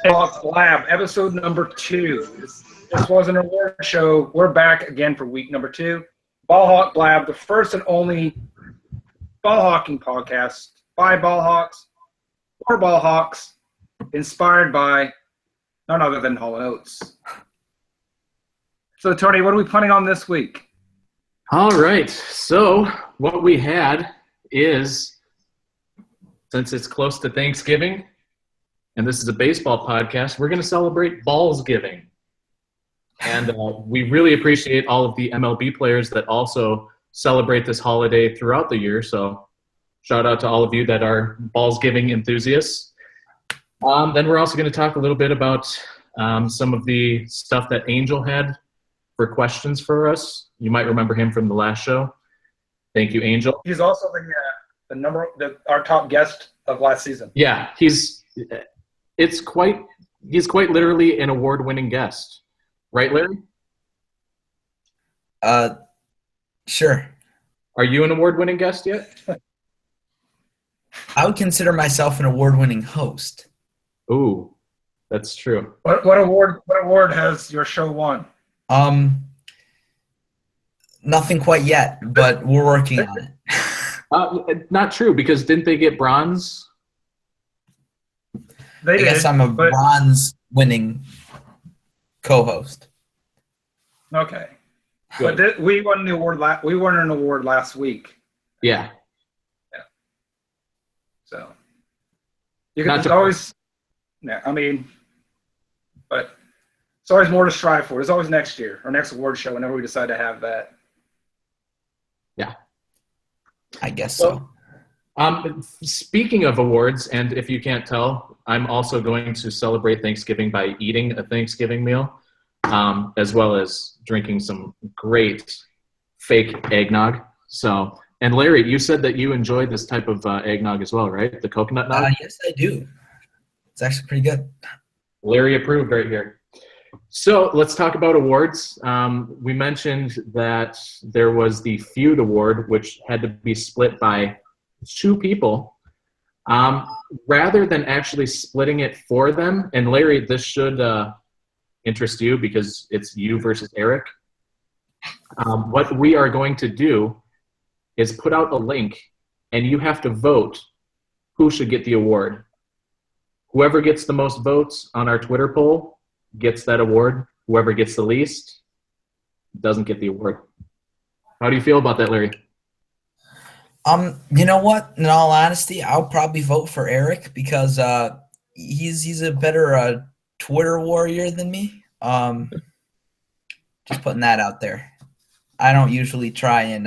Ballhawk Lab, episode number 2. This was an award show. We're back again for week number 2. Ballhawk Lab, the first and only ballhawking podcast by ballhawks for ballhawks, inspired by none other than Hall & Oates. So, Tony, what are we planning on this week? All right. So, what we had is, since it's close to Thanksgiving, and this is a baseball podcast, we're going to celebrate Ballsgiving. And we really appreciate all of the MLB players that also celebrate this holiday throughout the year. So shout out to all of you that are Ballsgiving enthusiasts. Then we're also going to talk a little bit about some of the stuff that Angel had for questions for us. You might remember him from the last show. Thank you, Angel. He's also our top guest of last season. Yeah, he's quite literally an award-winning guest. Right, Larry? Sure. Are you an award-winning guest yet? I would consider myself an award-winning host. Ooh, that's true. What award has your show won? Nothing quite yet, but we're working on it. Not true, because didn't they get bronze? I guess I'm a bronze-winning co-host. Okay. Good. But we won the award. We won an award last week. Yeah. So you can always. Yeah, I mean, but it's always more to strive for. There's always next year or next award show whenever we decide to have that. Yeah. I guess so. Speaking of awards, and if you can't tell, I'm also going to celebrate Thanksgiving by eating a Thanksgiving meal, as well as drinking some great fake eggnog. So, and Larry, you said that you enjoyed this type of eggnog as well, right? The coconut nog? Yes, I do. It's actually pretty good. Larry approved right here. So let's talk about awards. We mentioned that there was the Feud Award, which had to be split by 2 people. Rather than actually splitting it for them, and Larry, this should interest you because it's you versus Eric. What we are going to do is put out a link, and you have to vote who should get the award. Whoever gets the most votes on our Twitter poll gets that award. Whoever gets the least doesn't get the award. How do you feel about that, Larry? You know what? In all honesty, I'll probably vote for Eric because he's a better Twitter warrior than me. Just putting that out there. I don't usually try and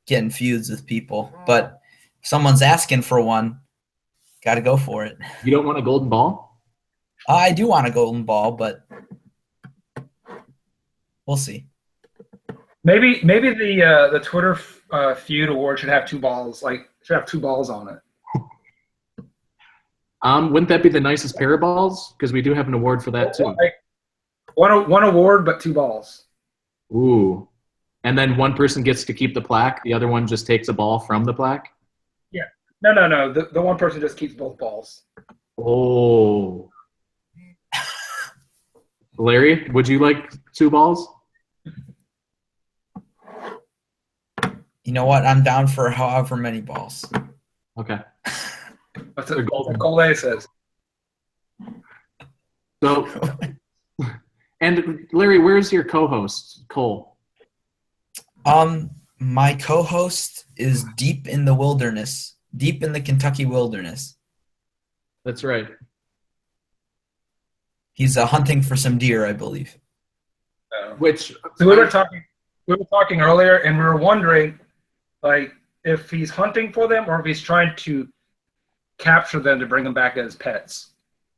get in feuds with people, but if someone's asking for one, got to go for it. You don't want a golden ball? I do want a golden ball, but we'll see. Maybe the Twitter Feud Award should have 2 balls. Should have 2 balls on it. Wouldn't that be the nicest pair of balls? Because we do have an award for that too. One award, but 2 balls. Ooh. And then one person gets to keep the plaque. The other one just takes a ball from the plaque? Yeah. No. The one person just keeps both balls. Oh. Larry, would you like 2 balls? You know what? I'm down for however many balls. Okay. That's what Cole says. So, and Larry, where's your co-host, Cole? My co-host is deep in the wilderness, deep in the Kentucky wilderness. That's right. He's hunting for some deer, I believe. Which so we were talking. we were talking earlier, and we were wondering, like, if he's hunting for them or if he's trying to capture them to bring them back as pets.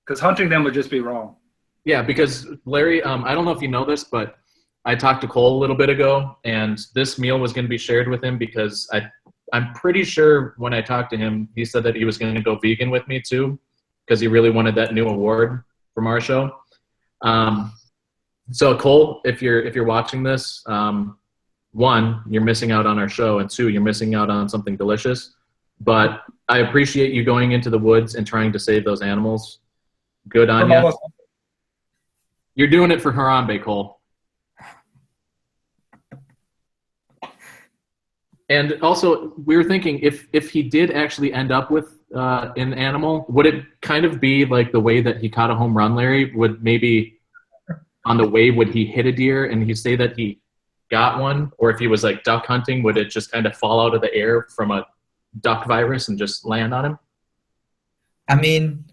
Because hunting them would just be wrong. Yeah, because Larry, I don't know if you know this, but I talked to Cole a little bit ago, and this meal was going to be shared with him because I'm pretty sure when I talked to him, he said that he was going to go vegan with me too, because he really wanted that new award from our show. So Cole, if you're watching this, one, you're missing out on our show, and two, you're missing out on something delicious. But I appreciate you going into the woods and trying to save those animals. Good on you. You're doing it for Harambe, Cole. And also, we were thinking if he did actually end up with an animal, would it kind of be like the way that he caught a home run, Larry? Would maybe on the way, would he hit a deer and he say that he got one? Or if he was like duck hunting, would it just kind of fall out of the air from a duck virus and just land on him? I mean,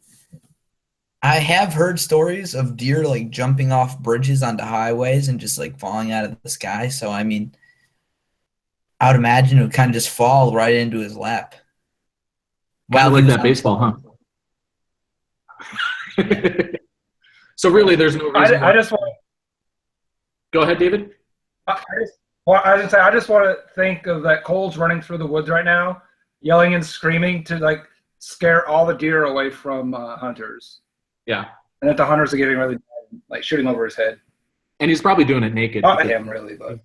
I have heard stories of deer like jumping off bridges onto highways and just like falling out of the sky. So, I mean, I would imagine it would kind of just fall right into his lap. Kind of like that baseball, huh? So really, there's no reason. I just want to go ahead, David. I just want to think of that Cole's running through the woods right now, yelling and screaming to like scare all the deer away from hunters. Yeah. And that the hunters are getting really like shooting over his head. And he's probably doing it naked. Not him, really, but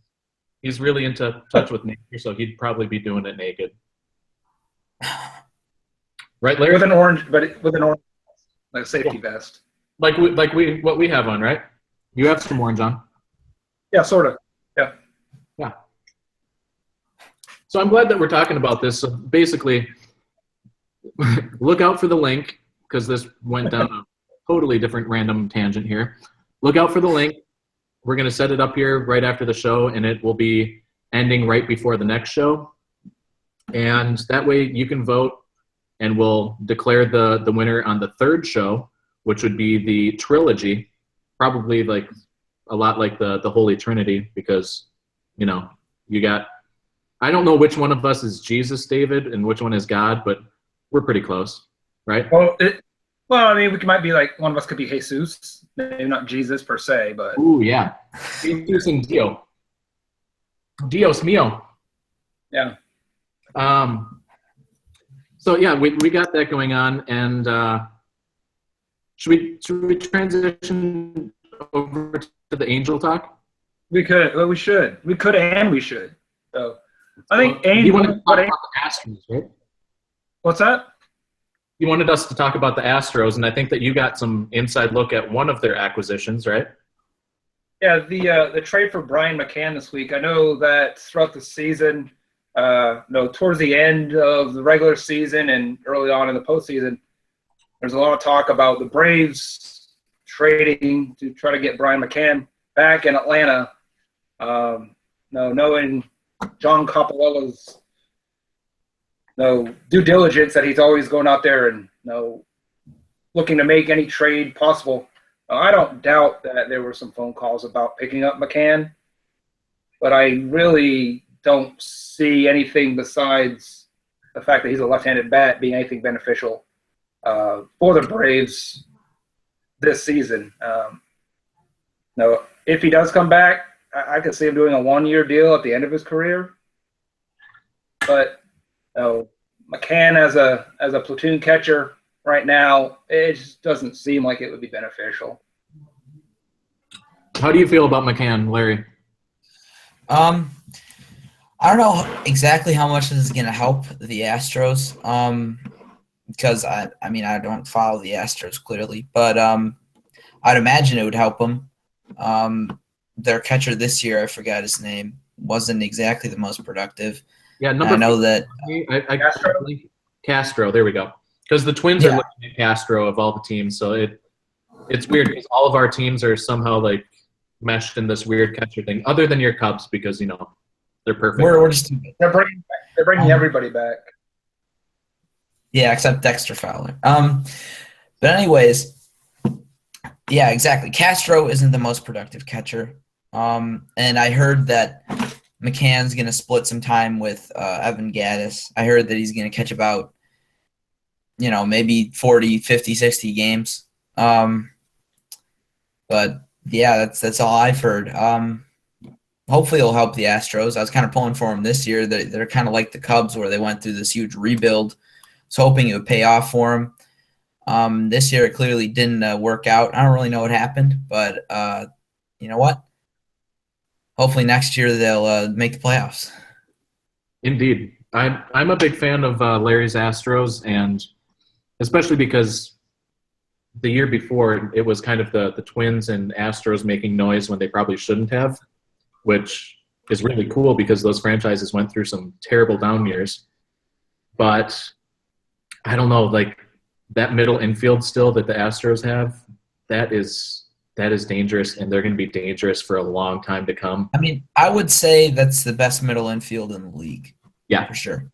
he's really into touch with nature, so he'd probably be doing it naked. Right, Larry? With an orange, like a safety vest. Like what we have on, right? You have some orange on. Yeah, sort of. Yeah. Yeah. So I'm glad that we're talking about this. So basically, look out for the link, because this went down a totally different random tangent here. Look out for the link. We're going to set it up here right after the show, and it will be ending right before the next show. And that way you can vote, and we'll declare the winner on the third show, which would be the trilogy, probably like a lot like the Holy Trinity, because, you know, you got, I don't know which one of us is Jesus, David, and which one is God, but we're pretty close, right? Well, I mean, we might be like, one of us could be Jesus, maybe not Jesus per se, but. Ooh, yeah. Jesus and Dio. Dios mío. Yeah. So yeah, we got that going on, and should we transition over to the angel talk? We could. Well, we should. We could, and we should. So, I think you wanted to talk about the Astros, right? What's that? You wanted us to talk about the Astros, and I think that you got some inside look at one of their acquisitions, right? Yeah, the trade for Brian McCann this week. I know that throughout the season, towards the end of the regular season and early on in the postseason, there's a lot of talk about the Braves trading to try to get Brian McCann back in Atlanta. Knowing John Coppola's due diligence that he's always going out there and looking to make any trade possible. I don't doubt that there were some phone calls about picking up McCann, but I really don't see anything besides the fact that he's a left-handed bat being anything beneficial for the Braves this season. If he does come back, I could see him doing a one-year deal at the end of his career. But McCann as a platoon catcher right now, it just doesn't seem like it would be beneficial. How do you feel about McCann, Larry? I don't know exactly how much this is going to help the Astros, because I don't follow the Astros clearly, but I'd imagine it would help them. Their catcher this year, I forgot his name, wasn't exactly the most productive. Yeah, I know that Castro. There we go. Because the Twins are looking at Castro of all the teams, so it's weird because all of our teams are somehow like meshed in this weird catcher thing. Other than your Cubs, because they're perfect. We're just they're bringing everybody back. Yeah, except Dexter Fowler. But anyways, yeah, exactly. Castro isn't the most productive catcher. And I heard that McCann's going to split some time with Evan Gaddis. I heard that he's going to catch about, maybe 40, 50, 60 games. But yeah, that's all I've heard. Hopefully it'll help the Astros. I was kind of pulling for them this year. They're kind of like the Cubs where they went through this huge rebuild. I was hoping it would pay off for them. This year it clearly didn't work out. I don't really know what happened, but you know what? Hopefully next year they'll make the playoffs. Indeed. I'm a big fan of Larry's Astros, and especially because the year before it was kind of the Twins and Astros making noise when they probably shouldn't have, which is really cool because those franchises went through some terrible down years. But I don't know, like that middle infield still that the Astros have, that is dangerous, and they're going to be dangerous for a long time to come. I mean, I would say that's the best middle infield in the league. Yeah. For sure.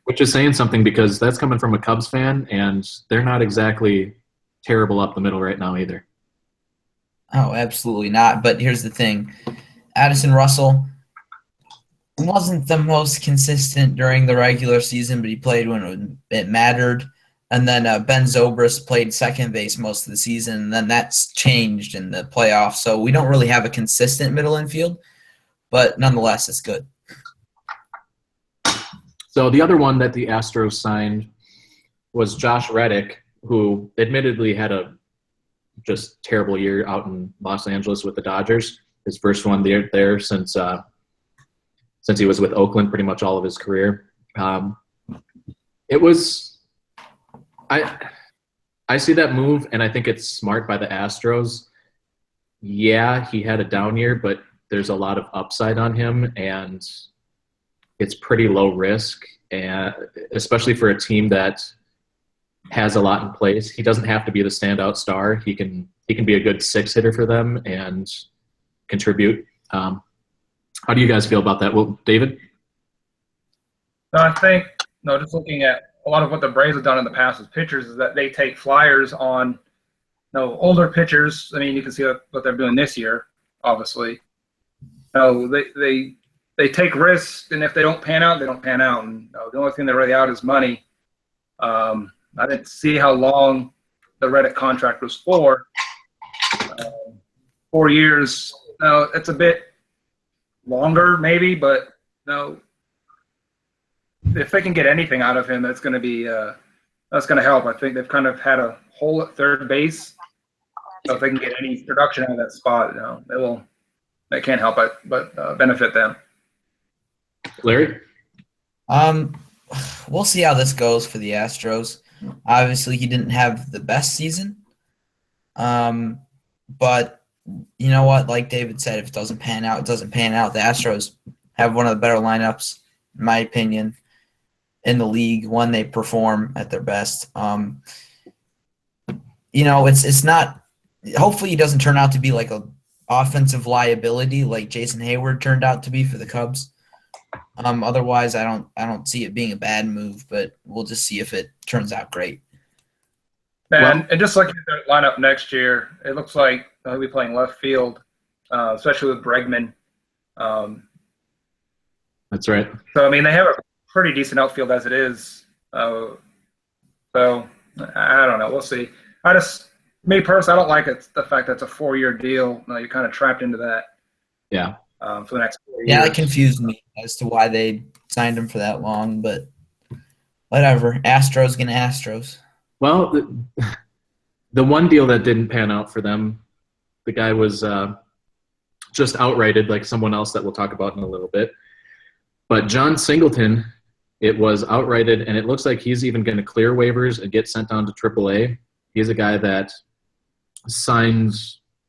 Which is saying something because that's coming from a Cubs fan, and they're not exactly terrible up the middle right now either. Oh, absolutely not. But here's the thing. Addison Russell wasn't the most consistent during the regular season, but he played when it mattered. And then Ben Zobrist played second base most of the season, and then that's changed in the playoffs. So we don't really have a consistent middle infield, but nonetheless, it's good. So the other one that the Astros signed was Josh Reddick, who admittedly had a just terrible year out in Los Angeles with the Dodgers. His first one there since he was with Oakland pretty much all of his career. It was I see that move, and I think it's smart by the Astros. Yeah, he had a down year, but there's a lot of upside on him, and it's pretty low risk, and especially for a team that has a lot in place. He doesn't have to be the standout star. He can be a good six hitter for them and contribute. How do you guys feel about that? Well, David? I think, just looking at a lot of what the Braves have done in the past with pitchers is that they take flyers on older pitchers. I mean, you can see what they're doing this year, obviously. They take risks, and if they don't pan out, they don't pan out. And the only thing they're really out is money. I didn't see how long the Reddick contract was for. 4 years. It's a bit longer, maybe, but if they can get anything out of him, that's going to help. I think they've kind of had a hole at third base. So if they can get any production out of that spot, they can't help but benefit them. Larry? We'll see how this goes for the Astros. Obviously, he didn't have the best season. But you know what? Like David said, if it doesn't pan out, it doesn't pan out. The Astros have one of the better lineups, in my opinion, in the league when they perform at their best. It's not – hopefully he doesn't turn out to be like a offensive liability like Jason Hayward turned out to be for the Cubs. Otherwise, I don't see it being a bad move, but we'll just see if it turns out great. And just looking at their lineup next year, it looks like he'll be playing left field, especially with Bregman. That's right. So, I mean, they have a pretty decent outfield as it is. So, I don't know. We'll see. Me personally, I don't like the fact that it's a 4-year deal. You're kind of trapped into that. Yeah. For the next 4 years. Yeah, that confused me as to why they signed him for that long, but whatever. Astros gonna Astros. Well, the one deal that didn't pan out for them, the guy was just outrighted like someone else that we'll talk about in a little bit. But John Singleton, it was outrighted, and it looks like he's even going to clear waivers and get sent down to AAA. He's a guy that signed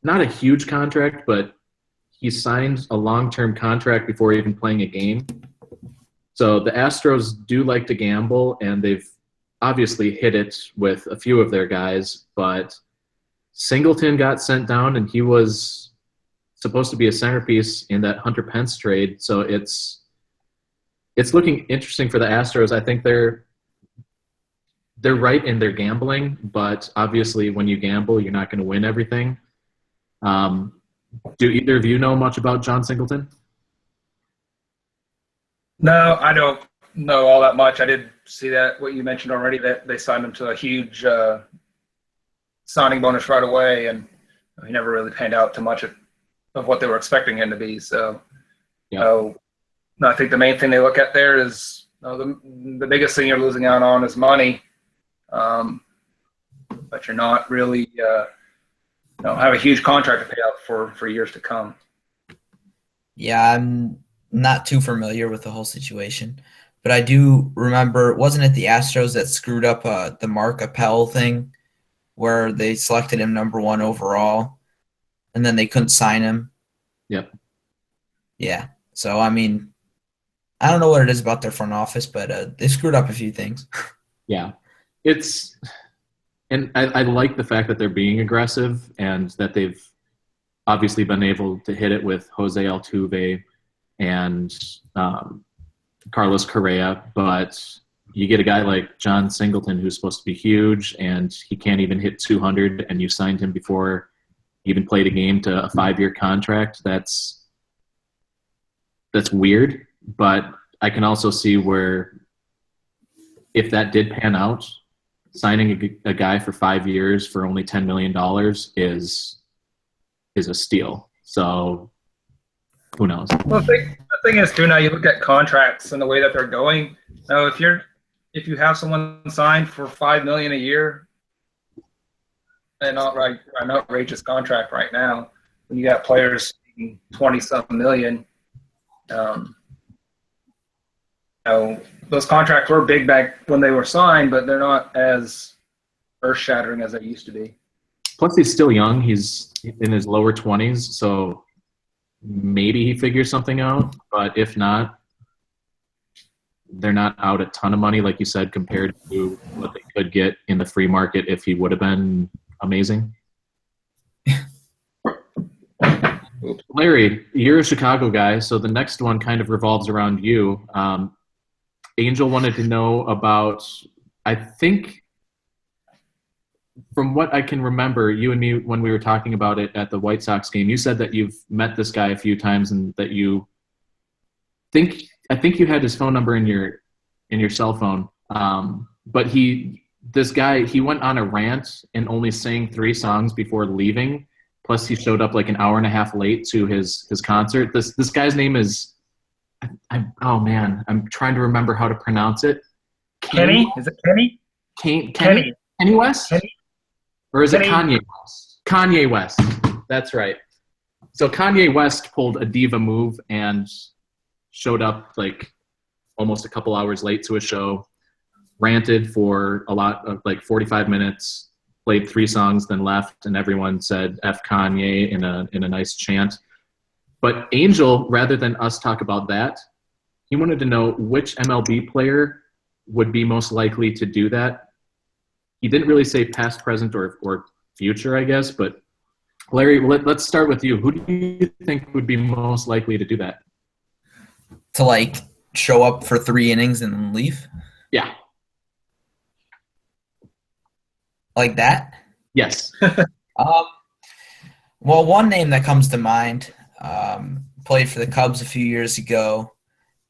not a huge contract, but he signed a long-term contract before even playing a game. So the Astros do like to gamble, and they've obviously hit it with a few of their guys, but Singleton got sent down, and he was supposed to be a centerpiece in that Hunter Pence trade. So it's looking interesting for the Astros. I think they're right in their gambling, but obviously when you gamble, you're not going to win everything. Do either of you know much about John Singleton? No, I don't know all that much. I did see that what you mentioned already, that they signed him to a huge signing bonus right away, and he never really panned out to much of what they were expecting him to be. So, no, I think the main thing they look at there is the biggest thing you're losing out on is money, but you're not really have a huge contract to pay out for years to come. Yeah, I'm not too familiar with the whole situation, but I do remember, wasn't it the Astros that screwed up the Mark Appel thing where they selected him #1 overall and then they couldn't sign him? Yep. Yeah. So, I mean, I don't know what it is about their front office, but they screwed up a few things. Yeah. And I like the fact that they're being aggressive and that they've obviously been able to hit it with Jose Altuve and Carlos Correa, but you get a guy like John Singleton who's supposed to be huge and he can't even hit 200, and you signed him before he even played a game to a 5-year contract. That's weird, but I can also see where if that did pan out, signing a guy for 5 years for only $10 million is a steal. So who knows? Well, the thing is, too, now you look at contracts and the way that they're going. Now, if you have someone signed for $5 million a year, and an outrageous contract right now, when you got players 20-something million, those contracts were big back when they were signed, but they're not as earth-shattering as they used to be. Plus, he's still young. He's in his lower 20s, so maybe he figures something out. But if not, they're not out a ton of money, like you said, compared to what they could get in the free market if he would have been amazing. Larry, you're a Chicago guy, so the next one kind of revolves around you. Angel wanted to know about, I think, from what I can remember, you and me, when we were talking about it at the White Sox game, you said that you've met this guy a few times and that I think you had his phone number in your cell phone. But this guy went on a rant and only sang 3 songs before leaving. Plus he showed up like an hour and a half late to his concert. This guy's name is, oh man, I'm trying to remember how to pronounce it. Kenny? Is it Kenny? Kenny West? Kenny? Or is it Kanye West? Kanye West. That's right. So Kanye West pulled a diva move and showed up like almost a couple hours late to a show, ranted for a lot of like 45 minutes, played 3 songs, then left, and everyone said F Kanye in a nice chant. But Angel, rather than us talk about that, he wanted to know which MLB player would be most likely to do that. He didn't really say past, present, or future, I guess. But Larry, let's start with you. Who do you think would be most likely to do that? To like show up for 3 innings and then leave? Yeah. Like that? Yes. Well, one name that comes to mind, played for the Cubs a few years ago,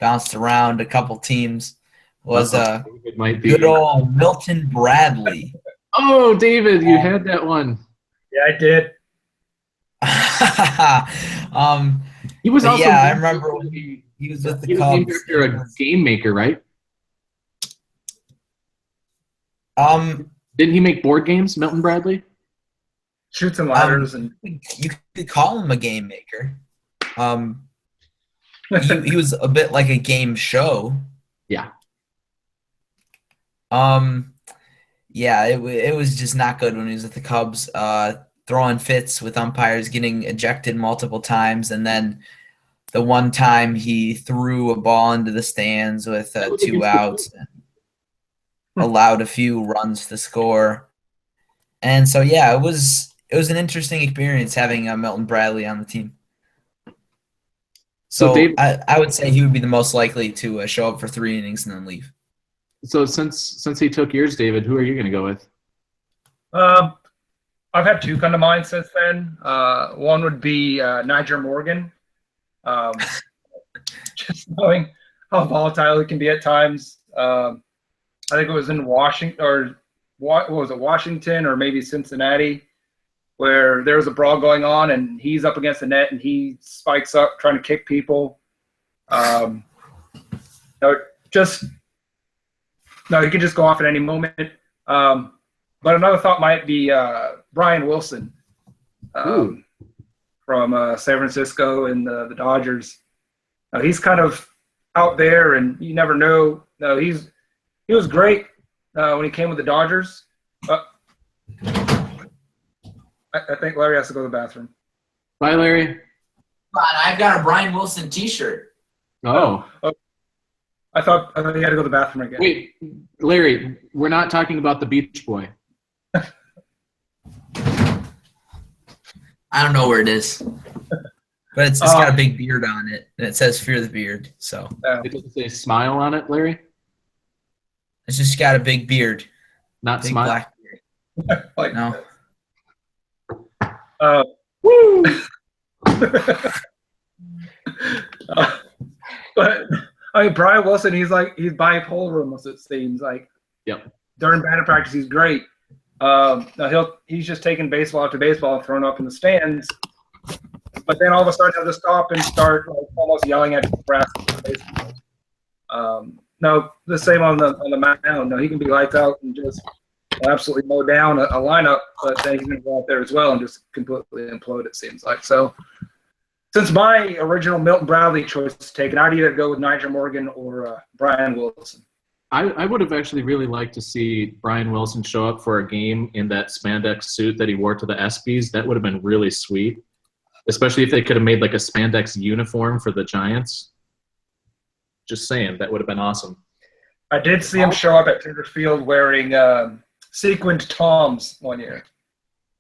bounced around a couple teams, was good old Milton Bradley. Oh, David, you had that one. Yeah, I did. He was also I remember when he was with the Cubs. You're a game maker, right? Didn't he make board games, Milton Bradley? Shoots and ladders, and you could call him a game maker. He was a bit like a game show. Yeah. It was just not good when he was at the Cubs, throwing fits with umpires, getting ejected multiple times, and then the one time he threw a ball into the stands with 2 outs and allowed a few runs to score. And so, it was an interesting experience having Milton Bradley on the team. So Dave, I would say he would be the most likely to show up for 3 innings and then leave. So since he took yours, David, who are you going to go with? I've had 2 come to mind since then. One would be Niger Morgan. Just knowing how volatile it can be at times. I think it was in Washington, or what was it, Washington or maybe Cincinnati, where there was a brawl going on, and he's up against the net, and he spikes up trying to kick people. He can just go off at any moment. But another thought might be Brian Wilson from San Francisco and the Dodgers. He's kind of out there, and you never know. He was great when he came with the Dodgers. I think Larry has to go to the bathroom. Bye, Larry. I've got a Brian Wilson T-shirt. Oh. I thought he had to go to the bathroom again. Wait, Larry, we're not talking about the Beach Boy. I don't know where it is. But it's got a big beard on it, and it says "Fear the Beard." So it doesn't say "smile" on it, Larry. It's just got a big beard, not big smile. black beard. Like, no. Woo! But I mean, Brian Wilson, he's bipolar almost. It seems like. Yep. During batting practice, he's great. He's just taking baseball after baseball and throwing up in the stands. But then all of a sudden he'll just stop and start almost yelling at the grass. No, the same on the mound. No, he can be lights out and just absolutely mow down a lineup, but then he's going to go out there as well and just completely implode, it seems like. So since my original Milton Bradley choice is taken, I'd either go with Nigel Morgan or Brian Wilson. I would have actually really liked to see Brian Wilson show up for a game in that spandex suit that he wore to the ESPYs. That would have been really sweet, especially if they could have made like a spandex uniform for the Giants. Just saying, that would have been awesome. I did see him show up at Taylor Field wearing sequined Toms one year.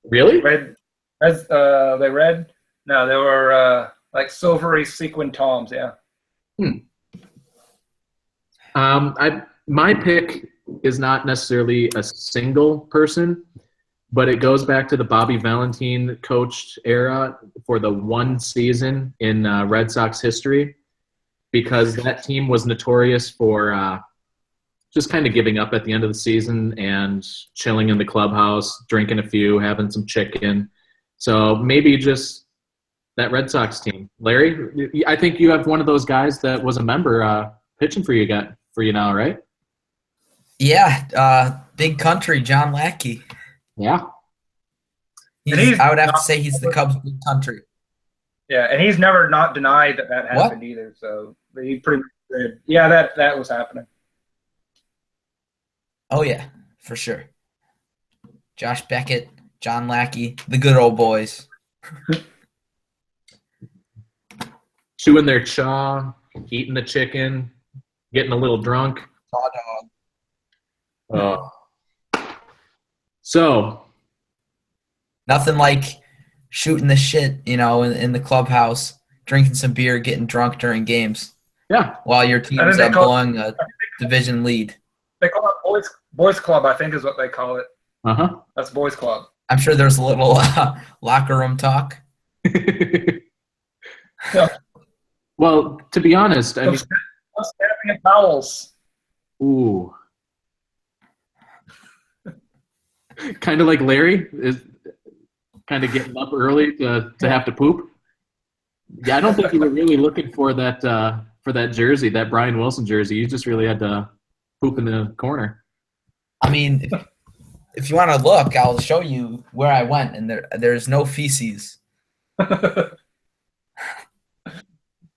Really? Red? They red? No, they were like silvery sequined Toms. Yeah. My pick is not necessarily a single person, but it goes back to the Bobby Valentine coached era for the one season in Red Sox history, because that team was notorious for just kind of giving up at the end of the season and chilling in the clubhouse, drinking a few, having some chicken. So maybe just that Red Sox team. Larry, I think you have one of those guys that was a member pitching for you now, right? Yeah, Big Country, John Lackey. Yeah. I would have to say he's the Cubs' Big Country. Yeah, and he's never not denied that happened either. So he pretty much said, yeah, that was happening. Oh, yeah, for sure. Josh Beckett, John Lackey, the good old boys. Chewing their chaw, eating the chicken, getting a little drunk. Raw dog. So. Nothing like shooting the shit, in the clubhouse, drinking some beer, getting drunk during games. Yeah. While your team's blowing a division lead. They call it Boys Club, I think is what they call it. Uh-huh. That's Boys Club. I'm sure there's a little locker room talk. Yeah. Well, to be honest, I mean, stabbing at towels. Ooh. Kind of like Larry is kind of getting up early to have to poop. Yeah, I don't think you were really looking for that jersey, that Brian Wilson jersey. You just really had to poop in the corner. I mean, if you want to look, I'll show you where I went, and there's no feces.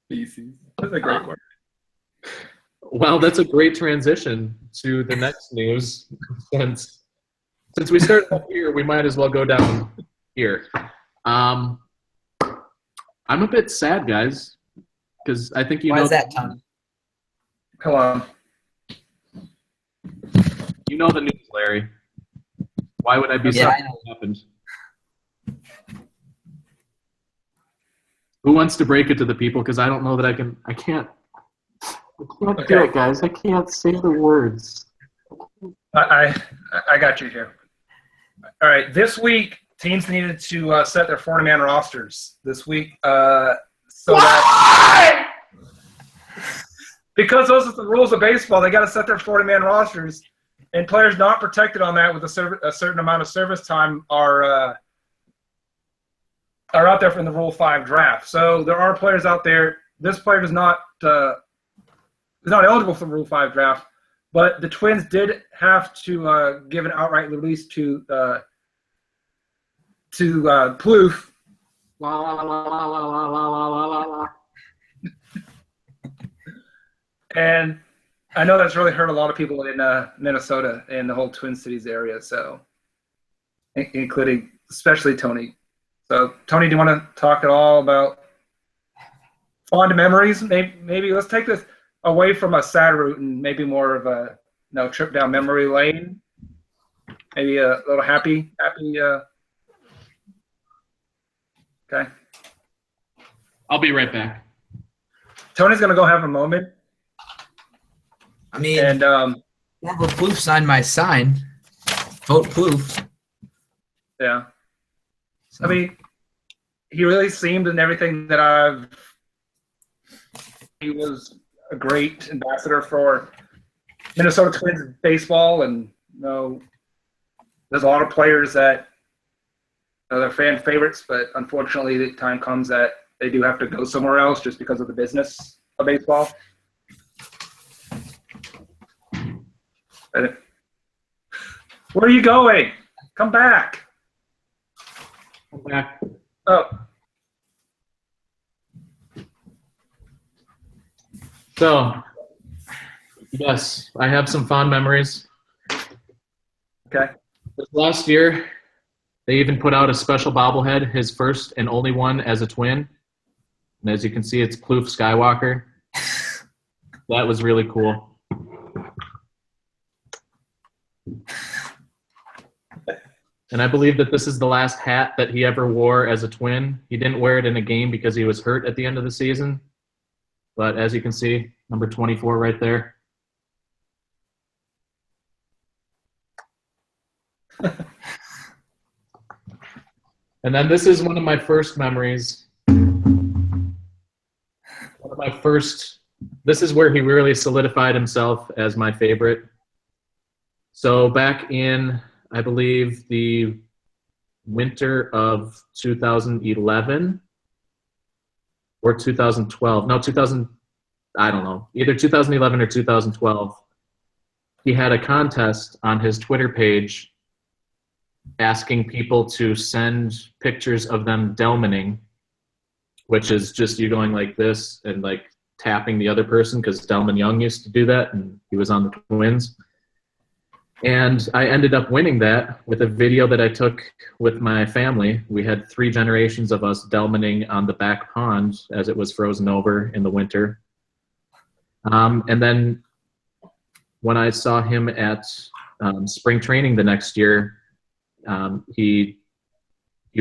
Feces. That's a great word. Well, that's a great transition to the next news. Since we started up here, we might as well go down here. I'm a bit sad, guys, because I think Why is that, Tom? Come on. You know the news, Larry. Why would I be sad that happened? Who wants to break it to the people? Because I don't know that I can't do it, guys. I can't say the words. I got you here. All right. This week, teams needed to set their 40-man rosters this week. So that Because those are the rules of baseball. They got to set their 40-man rosters, and players not protected on that with a certain amount of service time are out there from the Rule 5 draft. So there are players out there. This player is not eligible for the Rule 5 draft, but the Twins did have to give an outright release to Plouffe. And I know that's really hurt a lot of people in Minnesota and the whole Twin Cities area, so including especially Tony. So, Tony, do you want to talk at all about fond memories? Maybe let's take this away from a sad route and maybe more of a trip down memory lane. Maybe a little happy. Okay. I'll be right back. Tony's gonna go have a moment. I mean, and Trevor Plouffe signed my sign. Vote Plouffe. Yeah. I mean, he really seemed in everything that he was a great ambassador for Minnesota Twins baseball, and there's a lot of players that they're fan favorites, but unfortunately the time comes that they do have to go somewhere else just because of the business of baseball. Where are you going? Come back. Come back. Oh. So, yes, I have some fond memories. Okay. This last year, they even put out a special bobblehead, his first and only one as a Twin. And as you can see, it's Plouffe Skywalker. That was really cool. And I believe that this is the last hat that he ever wore as a Twin. He didn't wear it in a game because he was hurt at the end of the season. But as you can see, number 24 right there. And then this is one of my first memories. This is where he really solidified himself as my favorite. So back in, I believe, the winter of 2011 or 2012. No, I don't know. Either 2011 or 2012. He had a contest on his Twitter page asking people to send pictures of them Delmaning, which is just you going like this and like tapping the other person, because Delman Young used to do that and he was on the Twins. And I ended up winning that with a video that I took with my family. We had 3 generations of us Delmaning on the back pond as it was frozen over in the winter. And then when I saw him at spring training the next year, he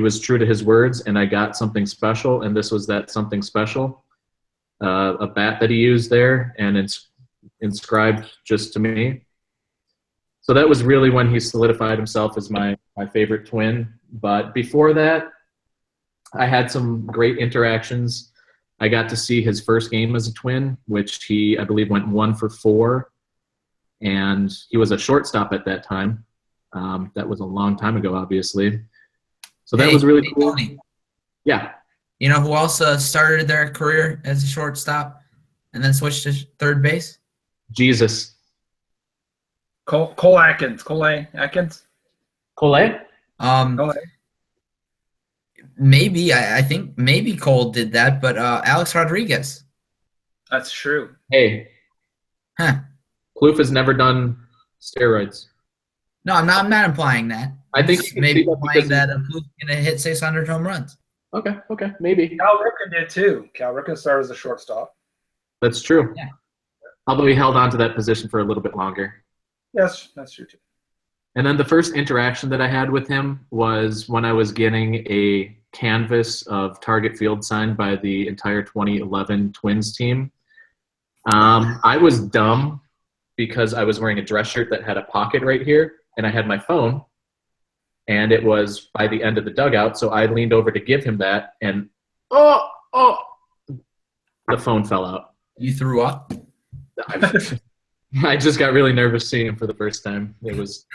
was true to his words, and I got something special, and this was that something special, a bat that he used there, and it's inscribed just to me. So that was really when he solidified himself as my favorite Twin. But before that, I had some great interactions. I got to see his first game as a Twin, which he, I believe, went 1 for 4. And he was a shortstop at that time. That was a long time ago, obviously. So that was really cool. Tony. Yeah. You know who else started their career as a shortstop and then switched to third base? Jesus. Cole Atkins. Cole Atkins. Cole? Cole. Maybe. I think maybe Cole did that, but Alex Rodriguez. That's true. Hey. Huh. Plouffe has never done steroids. No, I'm not implying that. I think maybe implying that Plouffe's going to hit 600 home runs. Okay, maybe. Cal Ripken did too. Cal Ripken started as a shortstop. That's true. Yeah. Although he held on to that position for a little bit longer. Yes, that's true too. And then the first interaction that I had with him was when I was getting a canvas of Target Field signed by the entire 2011 Twins team. I was dumb because I was wearing a dress shirt that had a pocket right here, and I had my phone, and it was by the end of the dugout, so I leaned over to give him that, and the phone fell out. You threw up? I just got really nervous seeing him for the first time. It was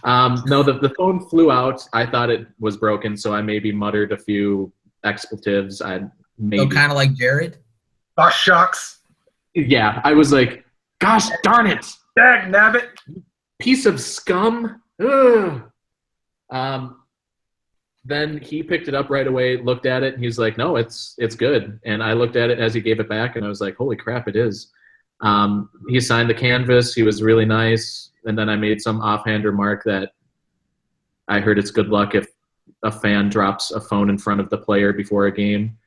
no, the phone flew out. I thought it was broken, so I maybe muttered a few expletives. I maybe So kind of like Jared. Oh, shucks. yeah. I was like, "Gosh darn it, Dag nabbit. piece of scum!" Ugh. Then he picked it up right away, looked at it, and he's like, "No, it's good." And I looked at it as he gave it back, and I was like, "Holy crap, it is." He signed the canvas. He was really nice. And then I made some offhand remark that I heard it's good luck if a fan drops a phone in front of the player before a game,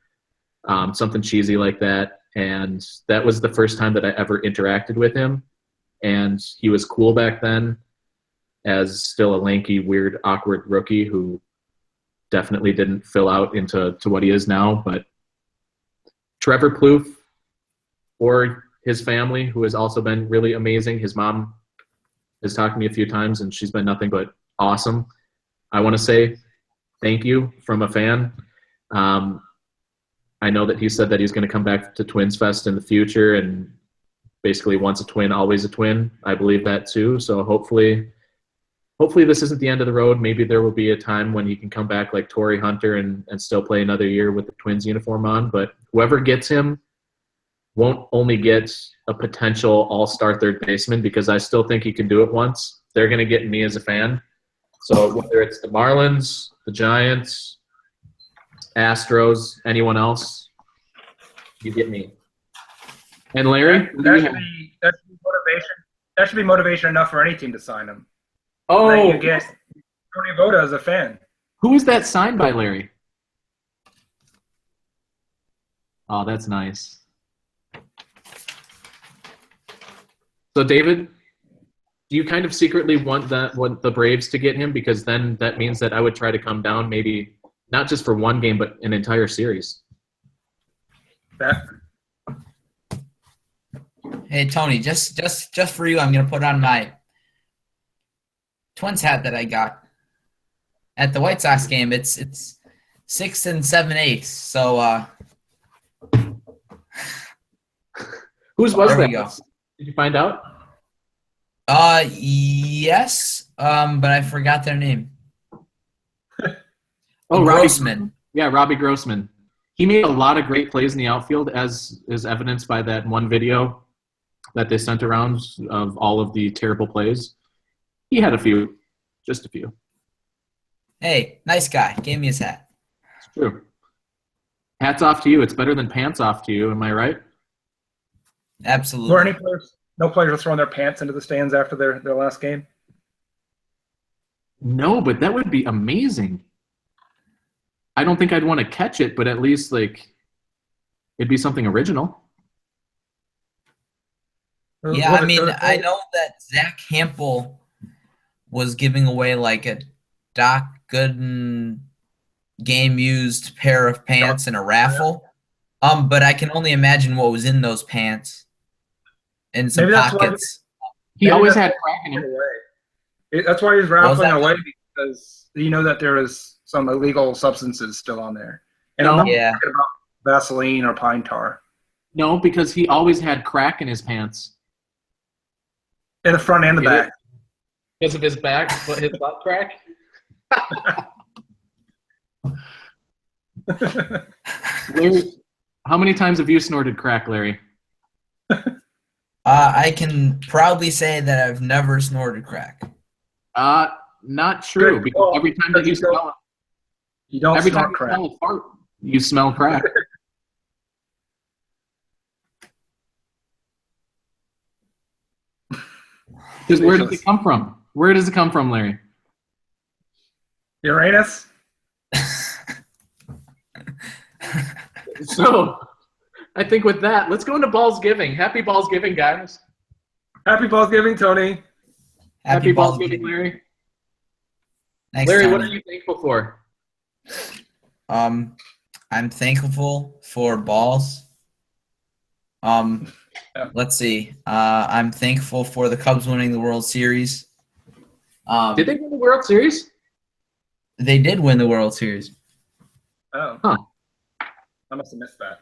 something cheesy like that. And that was the first time that I ever interacted with him. And he was cool back then, as still a lanky, weird, awkward rookie who definitely didn't fill out into what he is now. But Trevor Plouffe, or his family, who has also been really amazing. His mom has talked to me a few times, and she's been nothing but awesome. I want to say thank you from a fan. I know that he said that he's going to come back to Twins Fest in the future, and basically once a twin, always a twin. I believe that too. So hopefully this isn't the end of the road. Maybe there will be a time when he can come back like Torrey Hunter and still play another year with the Twins uniform on. But whoever gets him won't only get a potential all-star third baseman, because I still think he can do it once. They're going to get me as a fan. So whether it's the Marlins, the Giants, Astros, anyone else, you get me. And Larry? That should be motivation. That should be motivation enough for any team to sign him. Oh, you get Tony Voda as a fan. Who is that signed by, Larry? Oh, that's nice. So, David, do you kind of secretly want the Braves to get him? Because then that means that I would try to come down, maybe not just for one game, but an entire series. Hey Tony, just for you, I'm gonna put on my Twins hat that I got at the White Sox game. It's 6 7/8. So whose was there that? we go. Did you find out? Yes, but I forgot their name. Oh, Grossman. Robbie Grossman. He made a lot of great plays in the outfield, as is evidenced by that one video that they sent around of all of the terrible plays. He had a few, just a few. Hey, nice guy. Gave me his hat. It's true. Hats off to you. It's better than pants off to you. Am I right? Absolutely. Were any players? No players are throwing their pants into the stands after their last game? No, but that would be amazing. I don't think I'd want to catch it, but at least like it'd be something original. Yeah, I mean, I know that Zach Hampel was giving away like a Doc Gooden game-used pair of pants in a raffle. But I can only imagine what was in those pants and some pockets. He always had crack in him. That's why he's raffling away, because you know that there is some illegal substances still on there. And I'm not talking about Vaseline or pine tar. No, because he always had crack in his pants. In the front and the back. Because of his back, but his butt crack? Larry, how many times have you snorted crack, Larry? I can proudly say that I've never snorted crack. Not true, because every time that you smell it, you don't every snort time you crack. smell a fart, you smell crack. Because where does it come from? Where does it come from, Larry? Uranus? So, I think with that, let's go into Ballsgiving. Happy Ballsgiving, guys. Happy Ballsgiving, Tony. Happy Ballsgiving, Larry. Thanks, Larry, Tony. what are you thankful for? I'm thankful for balls. Let's see. I'm thankful for the Cubs winning the World Series. Did they win the World Series? They did win the World Series. Oh. Huh. I must have missed that.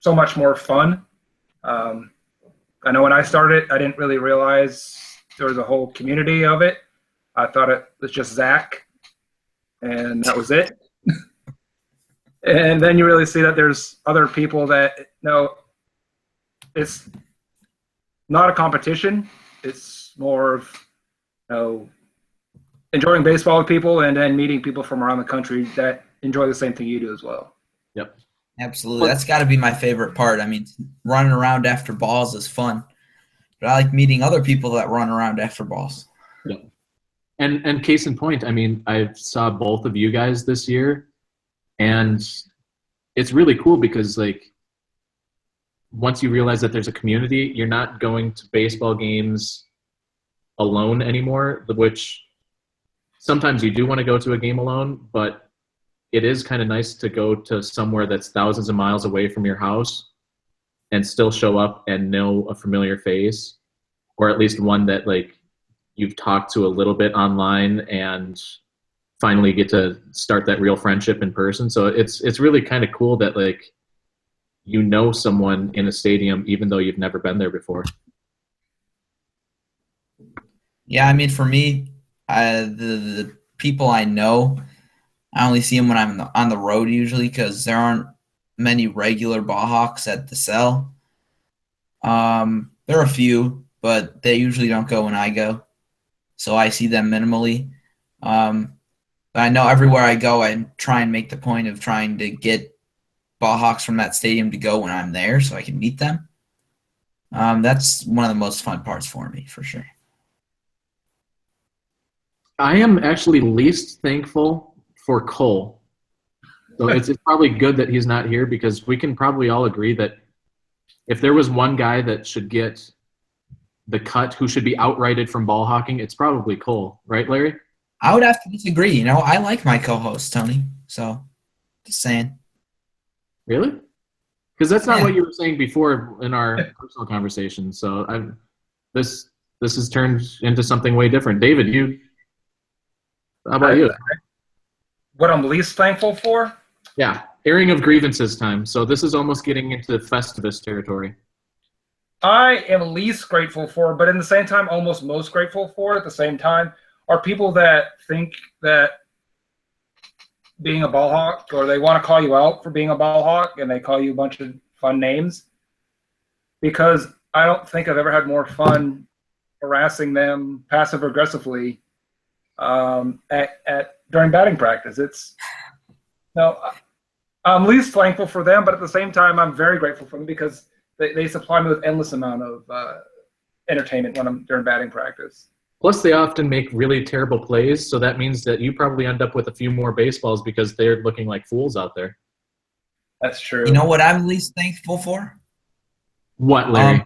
so much more fun. I know when I started, I didn't really realize there was a whole community of it. I thought it was just Zach, and that was it. And then you really see that there's other people that it's not a competition. It's more of enjoying baseball with people and then meeting people from around the country that enjoy the same thing you do as well. Yep. Absolutely. That's got to be my favorite part. I mean, running around after balls is fun, but I like meeting other people that run around after balls. Yep. And case in point, I mean, I saw both of you guys this year, and it's really cool because, like, once you realize that there's a community, you're not going to baseball games alone anymore, which sometimes you do want to go to a game alone, but it is kind of nice to go to somewhere that's thousands of miles away from your house and still show up and know a familiar face, or at least one that, like, you've talked to a little bit online and finally get to start that real friendship in person. So it's really kind of cool that, like, you know someone in a stadium even though you've never been there before. Yeah, I mean, for me, the people I know, I only see them when I'm on the road usually because there aren't many regular Ballhawks at the cell. There are a few, but they usually don't go when I go, so I see them minimally. But I know everywhere I go, I try and make the point of trying to get Ballhawks from that stadium to go when I'm there so I can meet them. That's one of the most fun parts for me, for sure. I am actually least thankful for Cole. So it's probably good that he's not here because we can probably all agree that if there was one guy that should get the cut who should be outrighted from ball hawking, it's probably Cole. Right, Larry? I would have to disagree. You know, I like my co-host, Tony. So, just saying. Really? Because that's not what you were saying before in our personal conversation. So this has turned into something way different. David, how about you? What I'm least thankful for? Yeah, airing of grievances time. So this is almost getting into Festivus territory. I am least grateful for, but in the same time, almost most grateful for at the same time, are people that think that being a ball hawk, or they want to call you out for being a ball hawk, and they call you a bunch of fun names. Because I don't think I've ever had more fun harassing them passive aggressively during batting practice. I'm least thankful for them, but at the same time, I'm very grateful for them because they supply me with endless amount of entertainment when I'm during batting practice. Plus, they often make really terrible plays, so that means that you probably end up with a few more baseballs because they're looking like fools out there. That's true. You know what I'm least thankful for? What, Larry?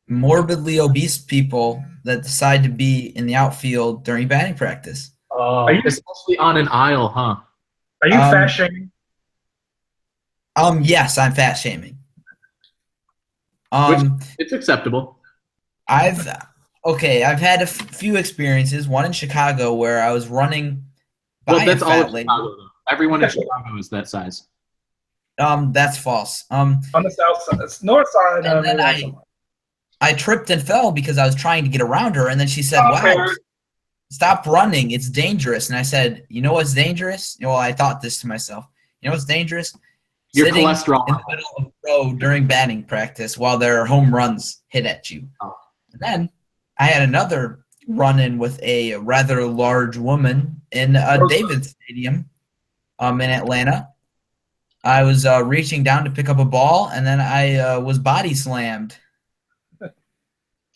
Morbidly obese people that decide to be in the outfield during batting practice. Especially on an aisle, huh? Are you fat shaming? Yes, I'm fat shaming. It's acceptable. I've had a few experiences. One in Chicago where I was running by that's a all fat of lady. Chicago, though. Everyone in Chicago is that size. That's false. On the south side, north side. And then I tripped and fell because I was trying to get around her, and then she said, "Wow, stop running! It's dangerous." And I said, "You know what's dangerous?" Well, I thought this to myself. You know what's dangerous? Your Sitting cholesterol in the middle of the road during batting practice while their home runs hit at you. Oh. And then I had another run-in with a rather large woman in David Stadium in Atlanta. I was reaching down to pick up a ball, and then I was body slammed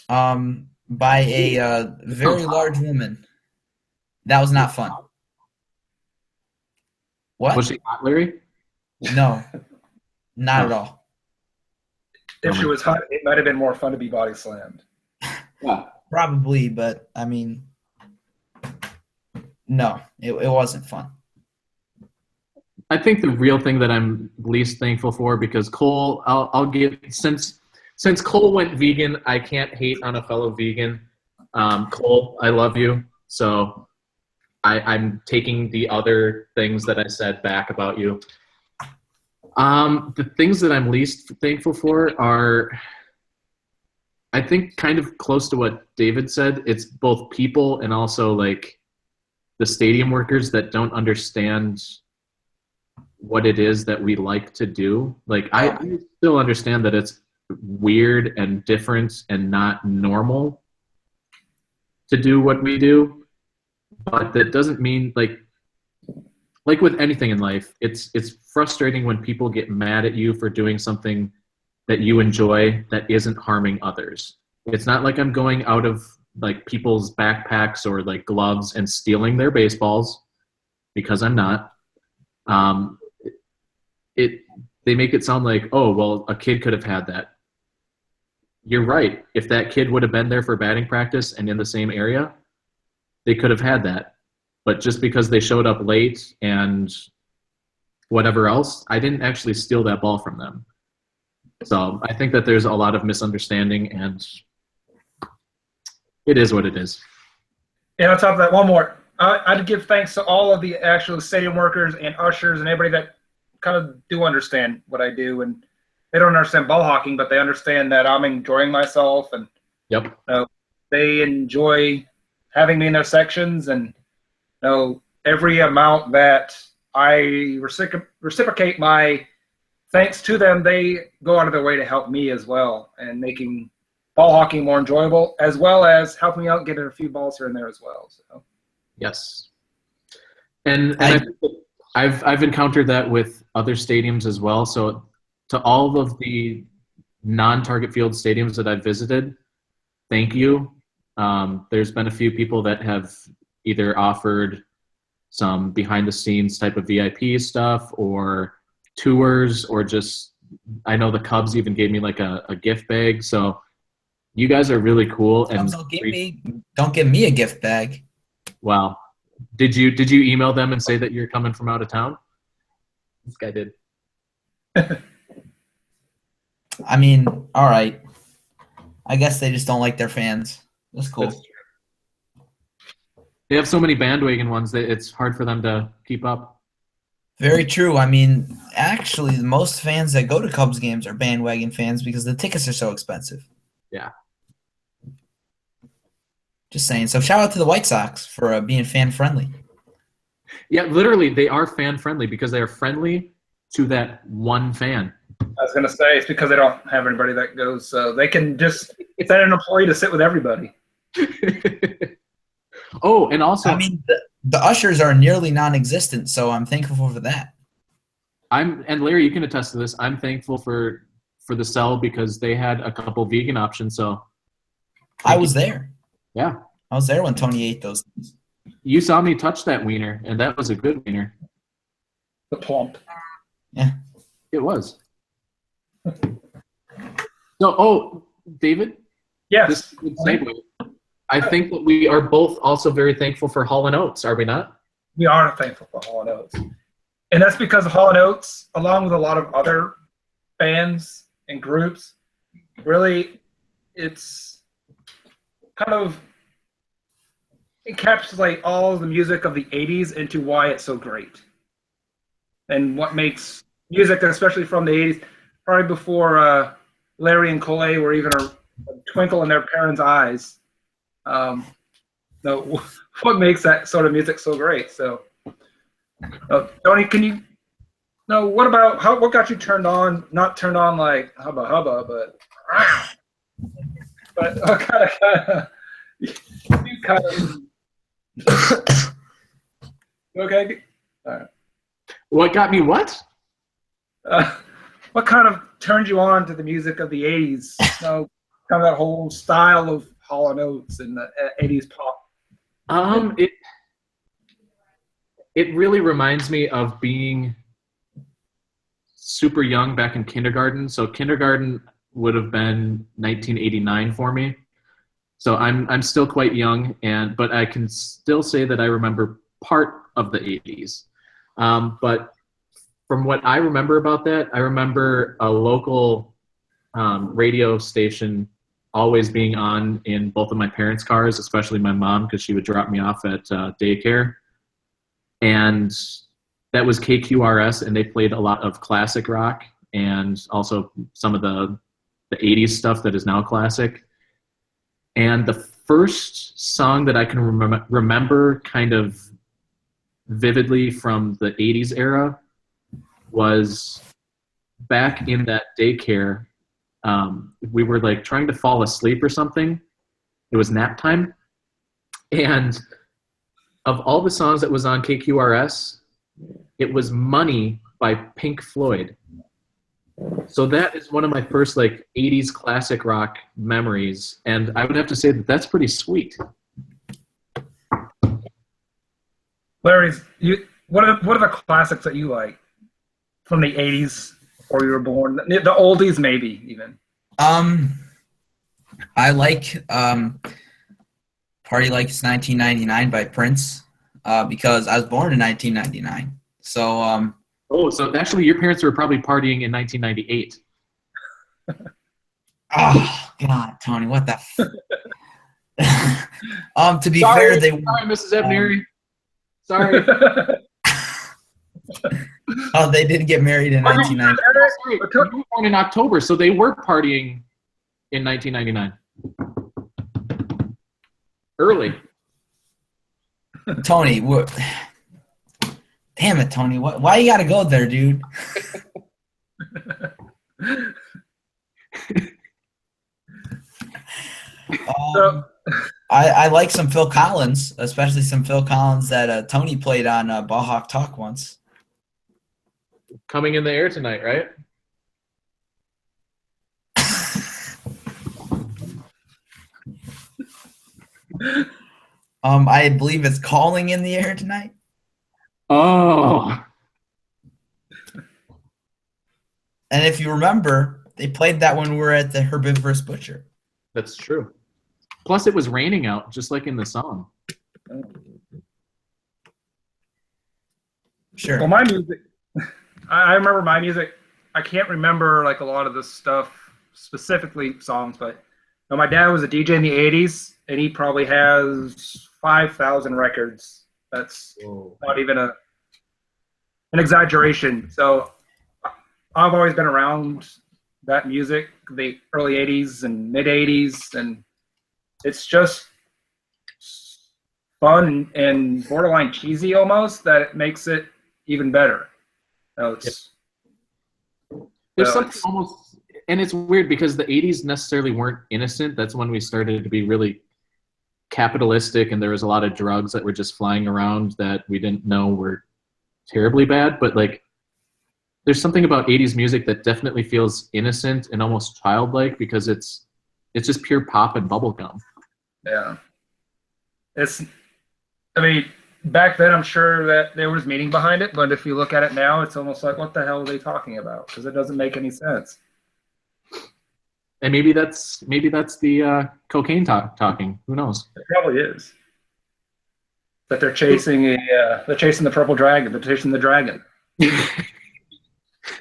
by a very large woman. That was not fun. What? Was she hot, Larry? No, not at all. If she was hot, it might have been more fun to be body slammed. Yeah. Probably, but I mean, no, it wasn't fun. I think the real thing that I'm least thankful for, because Cole, I'll give, since Cole went vegan, I can't hate on a fellow vegan. Cole, I love you. So I'm taking the other things that I said back about you. The things that I'm least thankful for are, I think, kind of close to what David said. It's both people and also like the stadium workers that don't understand what it is that we like to do. Like I still understand that it's weird and different and not normal to do what we do, but that doesn't mean like with anything in life, it's frustrating when people get mad at you for doing something that you enjoy that isn't harming others. It's not like I'm going out of like people's backpacks or like gloves and stealing their baseballs, because I'm not. They make it sound like, oh, well, a kid could have had that. You're right. If that kid would have been there for batting practice and in the same area, they could have had that. But just because they showed up late and whatever else, I didn't actually steal that ball from them. So I think that there's a lot of misunderstanding, and it is what it is. And on top of that, one more. I'd give thanks to all of the actual stadium workers and ushers and everybody that kind of do understand what I do. And they don't understand ball hawking, but they understand that I'm enjoying myself. And Yep. They enjoy having me in their sections. And every amount that I reciprocate my thanks to them, they go out of their way to help me as well, and making ball hawking more enjoyable, as well as helping out getting a few balls here and there as well. So. Yes. And I think that I've encountered that with other stadiums as well. So to all of the non-target field stadiums that I've visited, thank you. There's been a few people that have either offered some behind-the-scenes type of VIP stuff or tours, or just, I know the Cubs even gave me like a gift bag. So you guys are really cool. And don't give me a gift bag. Wow. Did you email them and say that you're coming from out of town? This guy did. I mean, all right. I guess they just don't like their fans. That's cool. They have so many bandwagon ones that it's hard for them to keep up. Very true. I mean, actually, most fans that go to Cubs games are bandwagon fans because the tickets are so expensive. Yeah. Just saying. So shout out to the White Sox for being fan-friendly. Yeah, literally, they are fan-friendly because they are friendly to that one fan. I was going to say, it's because they don't have anybody that goes, so they can just send an employee to sit with everybody. Oh, and also, I mean, the ushers are nearly non-existent, so I'm thankful for that. And Larry, you can attest to this. I'm thankful for the cell because they had a couple vegan options. So I was there. Yeah, I was there when Tony ate those things. You saw me touch that wiener, and that was a good wiener. The plump. Yeah, it was. So, David. Yes. This is a good segue. I think that we are both also very thankful for Hall & Oates, are we not? We are thankful for Hall & Oates. And that's because of Hall & Oates, along with a lot of other bands and groups, really it's kind of encapsulate all of the music of the 80s into why it's so great. And what makes music, especially from the 80s, probably before Larry and Cole were even a twinkle in their parents' eyes. What makes that sort of music so great? So, Tony, can you? No, what got you turned on? Not turned on like hubba hubba, but you kind of. Okay. All right. What got me? What? What kind of turned you on to the music of the 80s? Kind of that whole style of Hall & Oates and the 80s pop. It really reminds me of being super young back in kindergarten. So kindergarten would have been 1989 for me. So I'm still quite young, but I can still say that I remember part of the 80s. But from what I remember about that, I remember a local radio station always being on in both of my parents' cars, especially my mom, because she would drop me off at daycare. And that was KQRS, and they played a lot of classic rock and also some of the 80s stuff that is now classic. And the first song that I can remember kind of vividly from the 80s era was back in that daycare. We were like trying to fall asleep or something. It was nap time. And of all the songs that was on KQRS, it was Money by Pink Floyd. So that is one of my first like 80s classic rock memories, and I would have to say that that's pretty sweet. Larry, what are the classics that you like from the 80s before you were born? The oldies, maybe even. I like Party Like It's 1999 by Prince because I was born in 1999. So so actually your parents were probably partying in 1998. Oh God, Tony, what the to be Sorry, fair, sorry, Mrs. Ebnery. Sorry. Oh, they didn't get married in 1990. Sorry, you were born in October, so they were partying in 1999. Early. Tony, damn it, Tony. Why you gotta go there, dude? I like some Phil Collins, especially some Phil Collins that Tony played on Ballhawk Talk once. Coming in the air tonight, right? I believe it's Calling in the Air Tonight. Oh. And if you remember, they played that when we were at the Herbivorous Butcher. That's true. Plus, it was raining out, just like in the song. Sure. Well, my music, I remember my music. I can't remember like a lot of this stuff, specifically songs, but my dad was a DJ in the 80s, and he probably has 5,000 records. That's not even an exaggeration. So I've always been around that music, the early 80s and mid 80s, and it's just fun and borderline cheesy almost that it makes it even better. There's something almost, and it's weird because the 80s necessarily weren't innocent. That's when we started to be really capitalistic, and there was a lot of drugs that were just flying around that we didn't know were terribly bad. But like, there's something about 80s music that definitely feels innocent and almost childlike because it's just pure pop and bubblegum. Yeah. Back then I'm sure that there was meaning behind it, but if you look at it now, it's almost like, what the hell are they talking about? Because it doesn't make any sense. And maybe that's the cocaine talking. Who knows? It probably is. But they're chasing the purple dragon. They're chasing the dragon.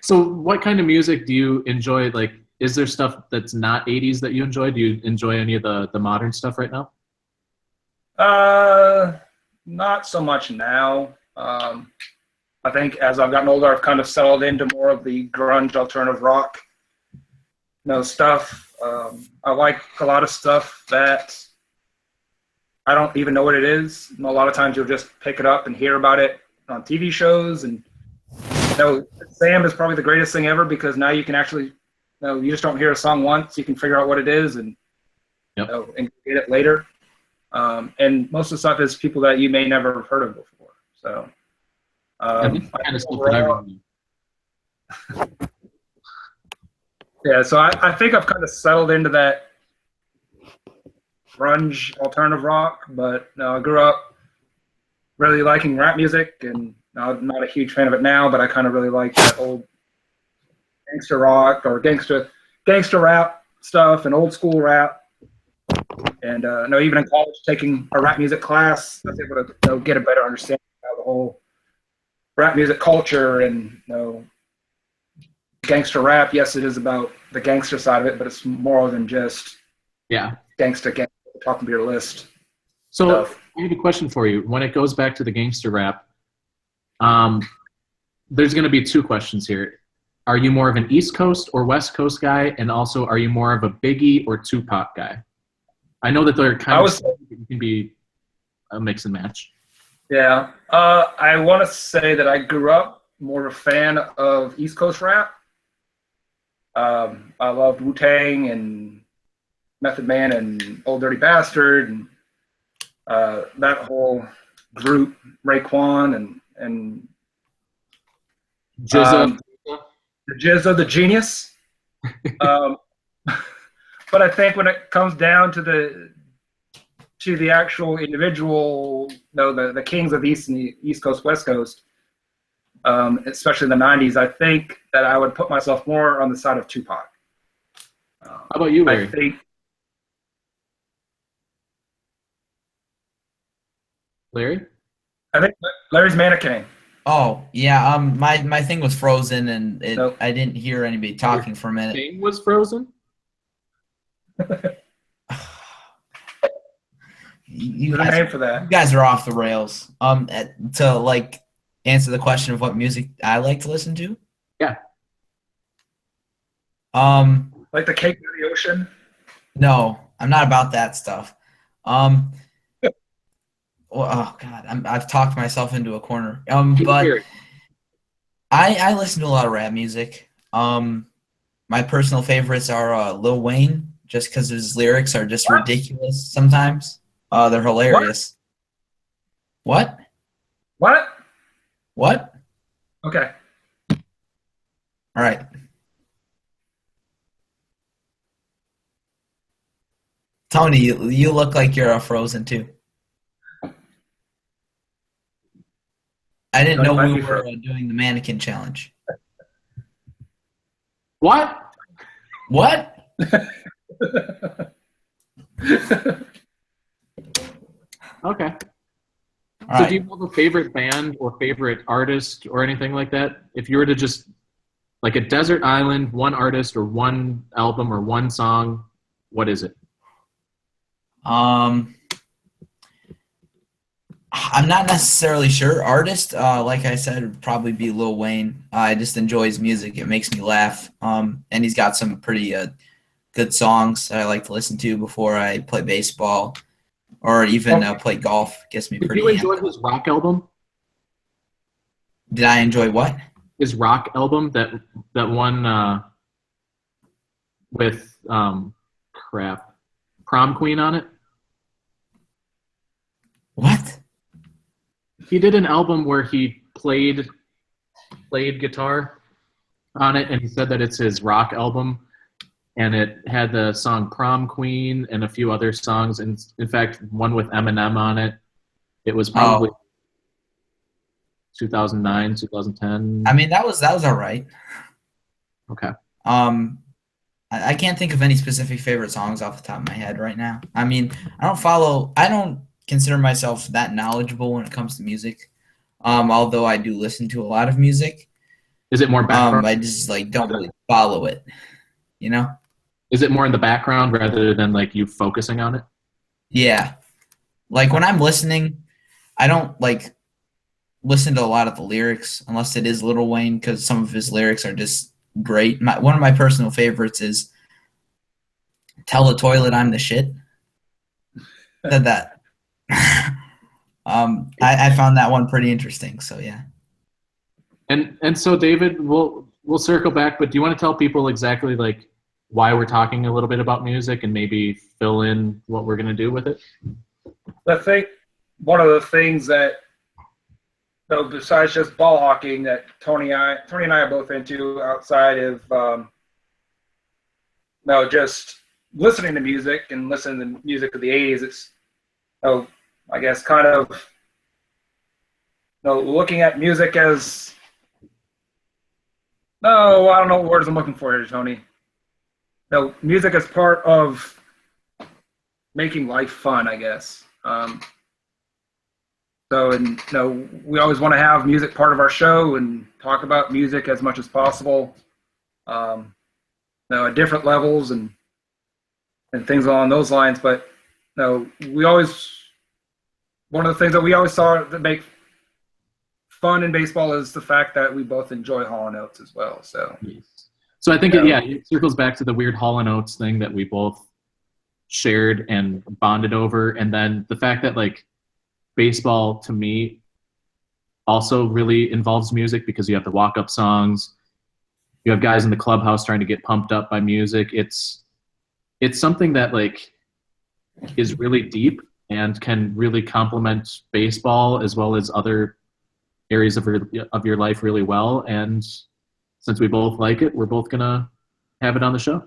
So what kind of music do you enjoy? Like, is there stuff that's not 80s that you enjoy? Do you enjoy any of the modern stuff right now? Not so much now. I think as I've gotten older, I've kind of settled into more of the grunge alternative rock stuff. I like a lot of stuff that I don't even know what it is. And a lot of times you'll just pick it up and hear about it on TV shows. And Sam is probably the greatest thing ever because now you can actually, you just don't hear a song once. You can figure out what it is and and get it later. And most of the stuff is people that you may never have heard of before. So, so I think I've kind of settled into that grunge alternative rock, but I grew up really liking rap music, and I'm not a huge fan of it now, but I kind of really like that old gangster rock or gangster rap stuff and old school rap. And even in college, taking a rap music class, I was able to get a better understanding of the whole rap music culture and gangster rap. Yes, it is about the gangster side of it, but it's more than just gangster talking to your list. So I have a question for you. When it goes back to the gangster rap, there's going to be two questions here. Are you more of an East Coast or West Coast guy? And also, are you more of a Biggie or Tupac guy? I know that they're kind of you can be a mix and match. Yeah. I want to say that I grew up more of a fan of East Coast rap. I loved Wu-Tang and Method Man and Old Dirty Bastard and that whole group, Raekwon and Jizza. the Jizza, the Genius. But I think when it comes down to the actual individual, the kings of the East Coast, West Coast, especially in the 90s, I think that I would put myself more on the side of Tupac. How about you, Larry? I think Larry's Mannequin. Oh, yeah. My thing was frozen, and I didn't hear anybody talking for a minute. Your thing was frozen? You There's a name for that. You guys are off the rails. To like answer the question of what music I like to listen to. Yeah. Like the Cake of the Ocean. No, I'm not about that stuff. Well, oh God, I've talked myself into a corner. But I listen to a lot of rap music. My personal favorites are Lil Wayne, just because his lyrics are just ridiculous sometimes. They're hilarious. What? Okay. All right. Tony, you look like you're frozen too. I didn't know we were doing the mannequin challenge. What? Okay. So do you have a favorite band or favorite artist or anything like that? If you were to just, like a desert island, one artist or one album or one song, what is it? I'm not necessarily sure. Artist, like I said, would probably be Lil Wayne. I just enjoy his music. It makes me laugh. And he's got some pretty good songs that I like to listen to before I play baseball or even play golf. Gets me pretty. Did you enjoy his rock album? Did I enjoy what? His rock album, that one with Prom Queen on it. What? He did an album where he played guitar on it, and he said that it's his rock album, and it had the song Prom Queen and a few other songs, and in fact, one with Eminem on it. It was probably 2009, 2010. I mean, that was all right. Okay. I can't think of any specific favorite songs off the top of my head right now. I mean, I don't consider myself that knowledgeable when it comes to music. Although I do listen to a lot of music. Is it more background? I just don't really follow it, you know? Is it more in the background rather than you focusing on it? Yeah. Like when I'm listening, I don't listen to a lot of the lyrics unless it is Lil Wayne, because some of his lyrics are just great. One of my personal favorites is "Tell the Toilet I'm the Shit." Said that. I found that one pretty interesting. So yeah. And so David, we'll circle back, but do you want to tell people exactly why we're talking a little bit about music and maybe fill in what we're going to do with it? I think one of the things that, besides just ball hawking, that Tony and I are both into outside of just listening to music and listening to music of the 80s, it's I guess kind of looking at music as I don't know what words I'm looking for here, Tony. Music as part of making life fun, I guess. We always want to have music part of our show and talk about music as much as possible, at different levels and things along those lines. But one of the things that we always saw that make fun in baseball is the fact that we both enjoy Hall & Oates as well. So, so I think it circles back to the weird Hall & Oates thing that we both shared and bonded over, and then the fact that like baseball to me also really involves music because you have the walk-up songs, you have guys in the clubhouse trying to get pumped up by music. It's something that like is really deep and can really complement baseball as well as other areas of your life really well. And since we both like it, we're both gonna have it on the show.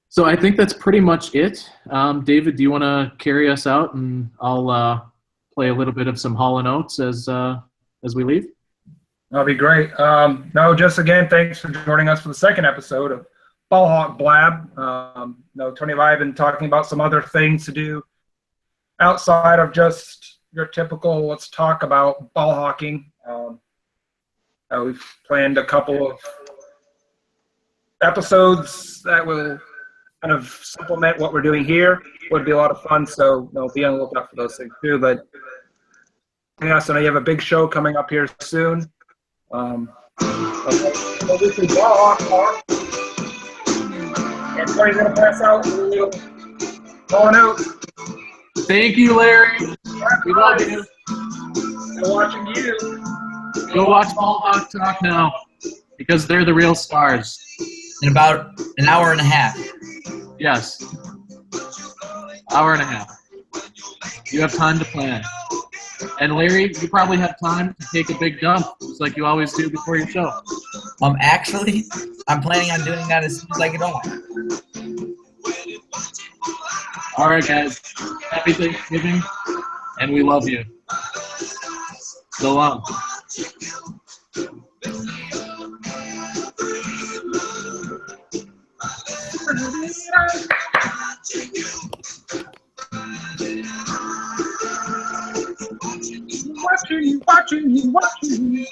So I think that's pretty much it. David, do you want to carry us out, and I'll play a little bit of some Hall & Oates as we leave? That'll be great. No, just again, thanks for joining us for the second episode of Ballhawk Blab. Tony and I have been talking about some other things to do outside of just your typical let's talk about ball hawking. We've planned a couple of episodes that will kind of supplement what we're doing here. Would be a lot of fun, so be on the lookout for those things too. But yeah, so now you have a big show coming up here soon. Obviously, Ballhawk, and Tony's gonna pass out Hall & Oates. Thank you, Larry. We love you. Still watching you. Go watch Ballhawk Talk now, because they're the real stars. In about an hour and a half. Yes. Hour and a half. You have time to plan. And Larry, you probably have time to take a big dump, just like you always do before your show. Actually, I'm planning on doing that as soon as I get home. All right, guys. Happy Thanksgiving, and we love you. So long. Watching you.